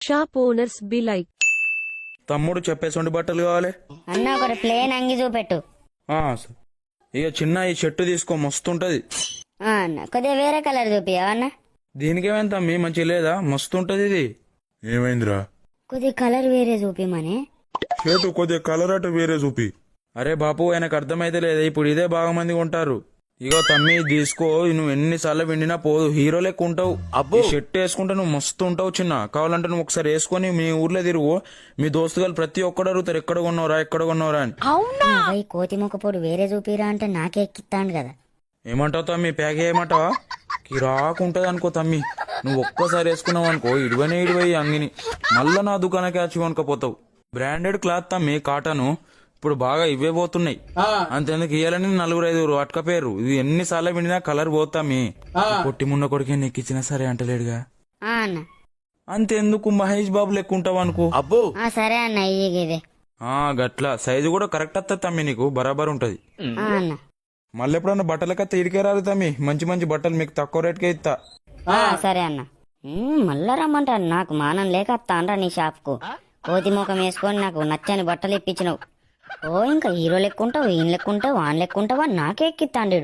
Shop owners be like. తమ్ముడు చెప్పేసొంటి బట్టలు కావాలి. అన్న ఒకటి ప్లేన్ అంగి చూపెట్టు. ఇక చిన్న ఈ షర్టు తీసుకో మస్తుంటది. అన్న కొద్దిగా వేరే కలర్ చూపియా అన్న. దీనికేమైంది తమ్మి మంచి లేదా మస్తుంటది ఇది. ఏమైందిరా? కొద్దిగా కలర్ వేరే చూపిమని. షర్టు కొద్దిగా కలర్ అటు వేరే చూపి. అరే బాపు ఆయనకు అర్థమైతే లేదా ఇప్పుడు ఇదే బాగా మంది కొంటారు. ఇగో తమ్మి తీసుకో, నువ్వు ఎన్నిసార్లు విండినా పోదు, హీరో లెక్క ఉంటావు. ఈ షర్ట్ వేసుకుంటే నువ్వు మస్తు ఉంటావు చిన్న. కావాలంటే నువ్వు ఒకసారి వేసుకొని మీ ఊర్లో తిరుగు, మీ దోస్తుగాలు ప్రతి ఒక్కడు అడుగుతారు ఎక్కడ కొన్నావురా అని. ఈ కోతి మొక్కపోడు వేరే చూపిరా అంటే నాకే ఎక్కిస్తాను కదా. ఏమంటావు తమ్మి, ప్యాక్ చేయమంటావా? కిరాకుంటది అనుకో తమ్మి. నువ్వు ఒక్కసారి వేసుకున్నావు అనుకో ఇడివై అంగిని మళ్ళా నా దుకాణానికి వచ్చి కొనుక్కపోతావు. బ్రాండెడ్ క్లాత్ తమ్మి, కాటను. ఇప్పుడు బాగా ఇవే పోతున్నాయి. అంతెందుకు ఇయ్యాలని 4-5 అట్కపోయారు. ఇది ఎన్నిసార్లు విండినా కలర్ పోతామి. పొట్టి మున్న కొడుకే నెక్కిచ్చినా సరే అంటలేడుగా. అన్న అంతెందుకు మహేష్ బాబు లెక్క ఉంటావు అనుకో. సరే అన్న ఇదే గట్లా సైజు కూడా కరెక్ట్ వస్తుంది తమ్మి, నీకు బరాబర్ ఉంటది. అన్న మళ్ళీ ఎప్పుడన్నా బట్టలకత్త ఇడికే రాదు తమ్మి, మంచి మంచి బట్టలు మీకు తక్కువ రేట్కే ఇస్తా. సరే అన్న. మళ్ళా రమ్మంటాను, నాకు మానం లేక వస్తానరా నీ షాప్కు. కోతి ముఖం వేసుకొని నాకు నచ్చని బట్టలు ఇప్పించినావు. ఇంకా హీరో లెక్కుంటావు, ఈయన లెక్కుంటావు, ఆన్ లెక్కుంటావా నాకే ఎక్కిస్తాండు.